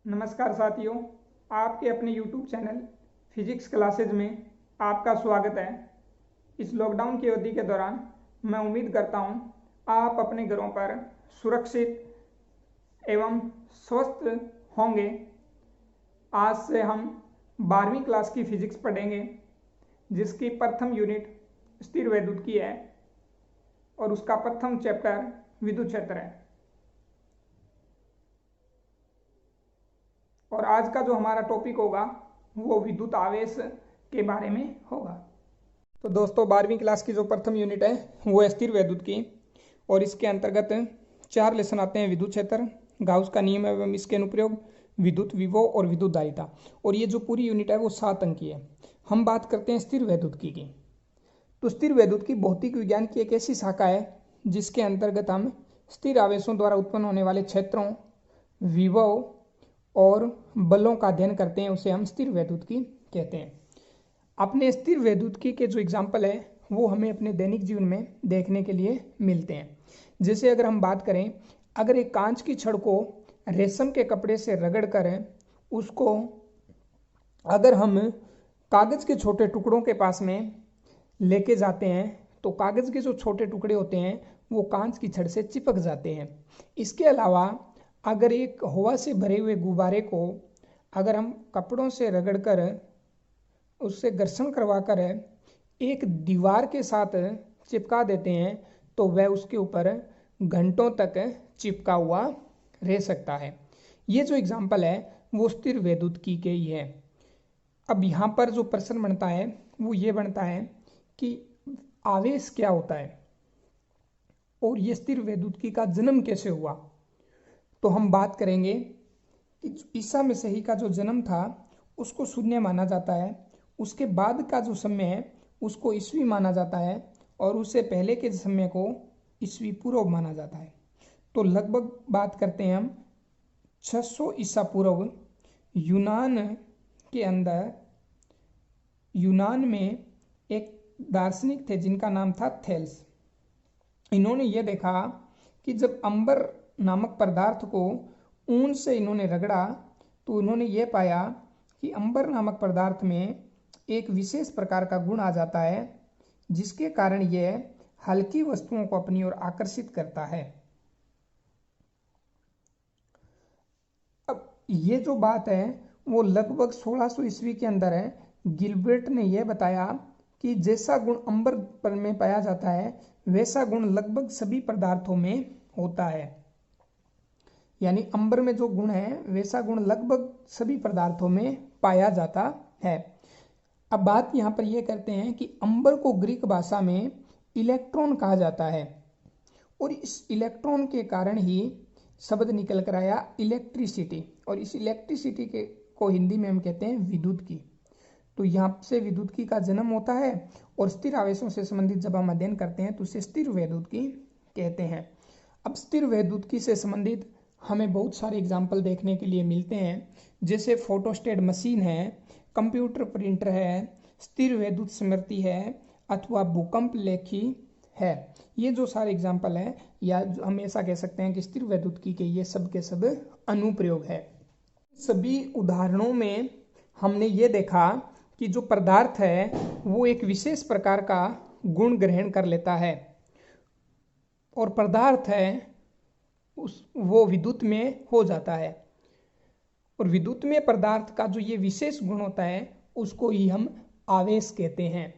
नमस्कार साथियों, आपके अपने YouTube चैनल फिजिक्स क्लासेज में आपका स्वागत है। इस लॉकडाउन की अवधि के दौरान मैं उम्मीद करता हूं आप अपने घरों पर सुरक्षित एवं स्वस्थ होंगे। आज से हम 12वीं क्लास की फिजिक्स पढ़ेंगे, जिसकी प्रथम यूनिट स्थिर वैद्युत की है और उसका प्रथम चैप्टर विद्युत क्षेत्र है। और आज का जो हमारा टॉपिक होगा वो विद्युत आवेश के बारे में होगा। तो दोस्तों, 12वीं क्लास की जो प्रथम यूनिट है वो है स्थिर वैद्युत की, और इसके अंतर्गत 4 लेसन आते हैं। विद्युत क्षेत्र, गाउस का नियम एवं इसके अनुप्रयोग, विद्युत विभव और विद्युत धारिता। और ये जो पूरी यूनिट है वो 7 अंक की है। हम बात करते हैं स्थिर वैद्युत की। तो स्थिर वैद्युत की भौतिक विज्ञान की एक ऐसी शाखा है जिसके अंतर्गत हम स्थिर आवेशों द्वारा उत्पन्न होने वाले क्षेत्रों, विभव और बलों का अध्ययन करते हैं। उसे हम स्थिर वैद्युतिकी कहते हैं। अपने स्थिर वैद्युतिकी के जो एग्जाम्पल है वो हमें अपने दैनिक जीवन में देखने के लिए मिलते हैं। जैसे अगर हम बात करें, अगर एक कांच की छड़ को रेशम के कपड़े से रगड़ कर उसको अगर हम कागज के छोटे टुकड़ों के पास में लेके जाते हैं तो कागज के जो छोटे टुकड़े होते हैं वो कांच की छड़ से चिपक जाते हैं। इसके अलावा अगर एक हवा से भरे हुए गुब्बारे को अगर हम कपड़ों से रगड़कर उससे घर्षण करवाकर एक दीवार के साथ चिपका देते हैं तो वह उसके ऊपर घंटों तक चिपका हुआ रह सकता है। ये जो एग्जाम्पल है वो स्थिर वैद्युतिकी के ही है। अब यहाँ पर जो प्रश्न बनता है वो ये बनता है कि आवेश क्या होता है और ये स्थिर वैद्युतिकी का जन्म कैसे हुआ। तो हम बात करेंगे कि ईसा मसीह का जो जन्म था उसको शून्य माना जाता है। उसके बाद का जो समय है उसको ईस्वी माना जाता है और उससे पहले के समय को ईस्वी पूर्व माना जाता है। तो लगभग बात करते हैं हम 600 ईसा पूर्व यूनान के अंदर, यूनान में एक दार्शनिक थे जिनका नाम था थेल्स। इन्होंने ये देखा कि जब अंबर नामक पदार्थ को ऊन से इन्होंने रगड़ा तो उन्होंने ये पाया कि अंबर नामक पदार्थ में एक विशेष प्रकार का गुण आ जाता है जिसके कारण यह हल्की वस्तुओं को अपनी ओर आकर्षित करता है। अब ये जो बात है वो लगभग 1600 ईस्वी के अंदर है। गिलबर्ट ने यह बताया कि जैसा गुण अंबर पर में पाया जाता है वैसा गुण लगभग सभी पदार्थों में होता है। यानी अंबर में जो गुण है वैसा गुण लगभग सभी पदार्थों में पाया जाता है। अब बात यहाँ पर यह करते हैं कि अंबर को ग्रीक भाषा में इलेक्ट्रॉन कहा जाता है और इस इलेक्ट्रॉन के कारण ही शब्द निकल कर आया इलेक्ट्रिसिटी, और इस इलेक्ट्रिसिटी के को हिंदी में हम कहते हैं विद्युत की। तो यहाँ से विद्युत की का जन्म होता है और स्थिर आवेशों से संबंधित जब हम अध्ययन करते हैं तो उसे स्थिर वैद्युत की कहते हैं। अब स्थिर वैद्युत की से संबंधित हमें बहुत सारे एग्जाम्पल देखने के लिए मिलते हैं, जैसे फोटोस्टेट मशीन है, कंप्यूटर प्रिंटर है, स्थिर वैद्युत स्मृति है अथवा भूकंप लेखी है। ये जो सारे एग्जाम्पल हैं या हम ऐसा कह सकते हैं कि स्थिर वैद्युतिकी के ये सब के सब अनुप्रयोग है। सभी उदाहरणों में हमने ये देखा कि जो पदार्थ है वो एक विशेष प्रकार का गुण ग्रहण कर लेता है और पदार्थ है वो विद्युत में हो जाता है, और विद्युत में पदार्थ का जो ये विशेष गुण होता है उसको ही हम आवेश कहते हैं,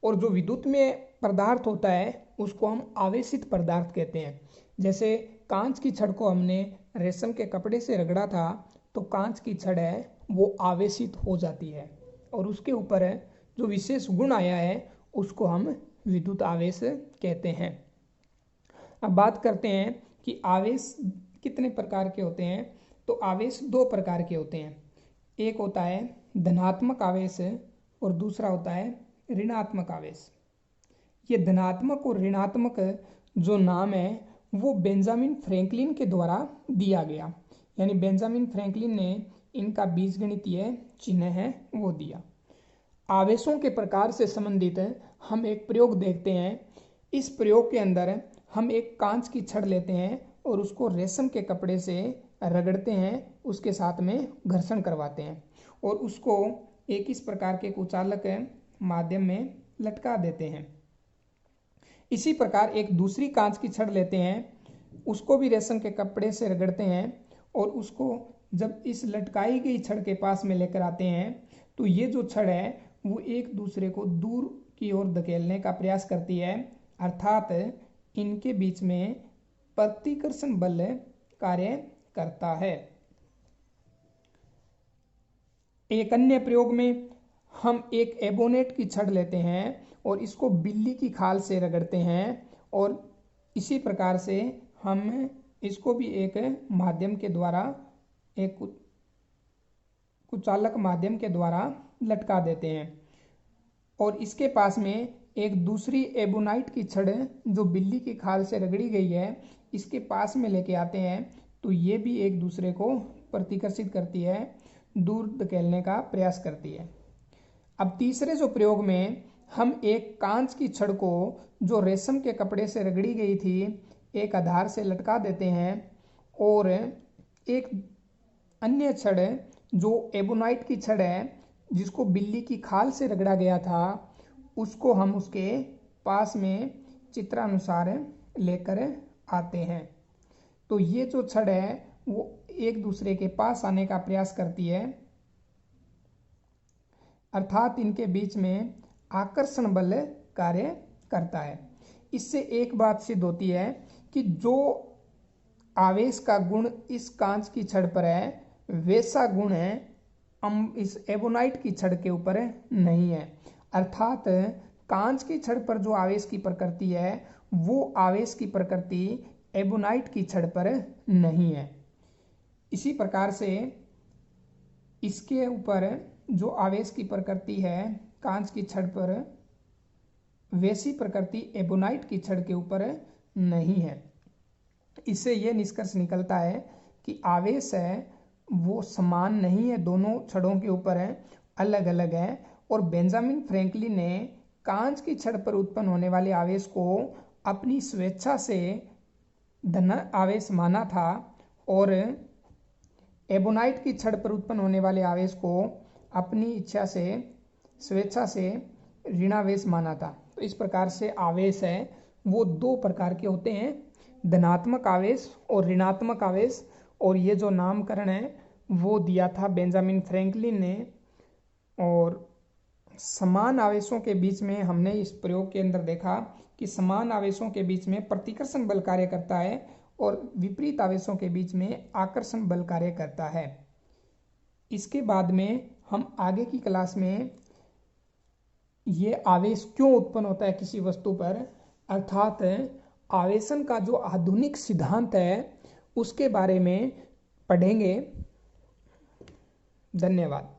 और जो विद्युत में पदार्थ होता है उसको हम आवेशित पदार्थ कहते हैं। जैसे कांच की छड़ को हमने रेशम के कपड़े से रगड़ा था तो कांच की छड़ है वो आवेशित हो जाती है और उसके ऊपर जो विशेष गुण आया है उसको हम विद्युत आवेश कहते हैं। अब बात करते हैं कि आवेश कितने प्रकार के होते हैं। तो आवेश 2 प्रकार के होते हैं। एक होता है धनात्मक आवेश और दूसरा होता है ऋणात्मक आवेश। ये धनात्मक और ऋणात्मक जो नाम है वो बेंजामिन फ्रैंकलिन के द्वारा दिया गया, यानी बेंजामिन फ्रैंकलिन ने इनका बीजगणितीय चिन्ह है वो दिया। आवेशों के प्रकार से संबंधित हम एक प्रयोग देखते हैं। इस प्रयोग के अंदर हम एक कांच की छड़ लेते हैं और उसको रेशम के कपड़े से रगड़ते हैं उसके साथ में घर्षण करवाते हैं और उसको एक इस प्रकार के कुचालक माध्यम में लटका देते हैं। इसी प्रकार एक दूसरी कांच की छड़ लेते हैं, उसको भी रेशम के कपड़े से रगड़ते हैं और उसको जब इस लटकाई गई छड़ के पास में लेकर आते हैं तो ये जो छड़ है वो एक दूसरे को दूर की ओर धकेलने का प्रयास करती है, अर्थात इनके बीच में प्रतिकर्षण बल कार्य करता है। एक अन्य प्रयोग में हम एक एबोनेट की छड़ लेते हैं और इसको बिल्ली की खाल से रगड़ते हैं और इसी प्रकार से हम इसको भी एक माध्यम के द्वारा, एक कुचालक माध्यम के द्वारा लटका देते हैं और इसके पास में एक दूसरी एबोनाइट की छड़ जो बिल्ली की खाल से रगड़ी गई है इसके पास में लेके आते हैं तो ये भी एक दूसरे को प्रतिकर्षित करती है, दूर धकेलने का प्रयास करती है। अब तीसरे जो प्रयोग में हम एक कांच की छड़ को जो रेशम के कपड़े से रगड़ी गई थी एक आधार से लटका देते हैं और एक अन्य छड़ जो एबोनाइट की छड़ है जिसको बिल्ली की खाल से रगड़ा गया था उसको हम उसके पास में चित्रानुसार लेकर आते हैं। तो ये जो छड़ है वो एक दूसरे के पास आने का प्रयास करती है, अर्थात इनके बीच में आकर्षण बल कार्य करता है। इससे एक बात सिद्ध होती है कि जो आवेश का गुण इस कांच की छड़ पर है वैसा गुण है इस एबोनाइट की छड़ के ऊपर नहीं है, अर्थात कांच की छड़ पर जो आवेश की प्रकृति है वो आवेश की प्रकृति एबोनाइट की छड़ पर नहीं है। इसी प्रकार से इसके ऊपर जो आवेश की प्रकृति है कांच की छड़ पर वैसी प्रकृति एबोनाइट की छड़ के ऊपर नहीं है। इससे यह निष्कर्ष निकलता है कि आवेश है वो समान नहीं है, दोनों छड़ों के ऊपर है, अलग अलग है। और बेंजामिन फ्रैंकलिन ने कांच की छड़ पर उत्पन्न होने वाले आवेश को अपनी स्वेच्छा से धन आवेश माना था और एबोनाइट की छड़ पर उत्पन्न होने वाले आवेश को अपनी इच्छा से, स्वेच्छा से ऋणावेश माना था। तो इस प्रकार से आवेश है वो दो प्रकार के होते हैं, धनात्मक आवेश और ऋणात्मक आवेश। और ये जो नामकरण है वो दिया था बेंजामिन फ्रैंकलिन ने। और समान आवेशों के बीच में हमने इस प्रयोग के अंदर देखा कि समान आवेशों के बीच में प्रतिकर्षण बल कार्य करता है और विपरीत आवेशों के बीच में आकर्षण बल कार्य करता है। इसके बाद में हम आगे की क्लास में ये आवेश क्यों उत्पन्न होता है किसी वस्तु पर, अर्थात आवेशन का जो आधुनिक सिद्धांत है उसके बारे में पढ़ेंगे। धन्यवाद।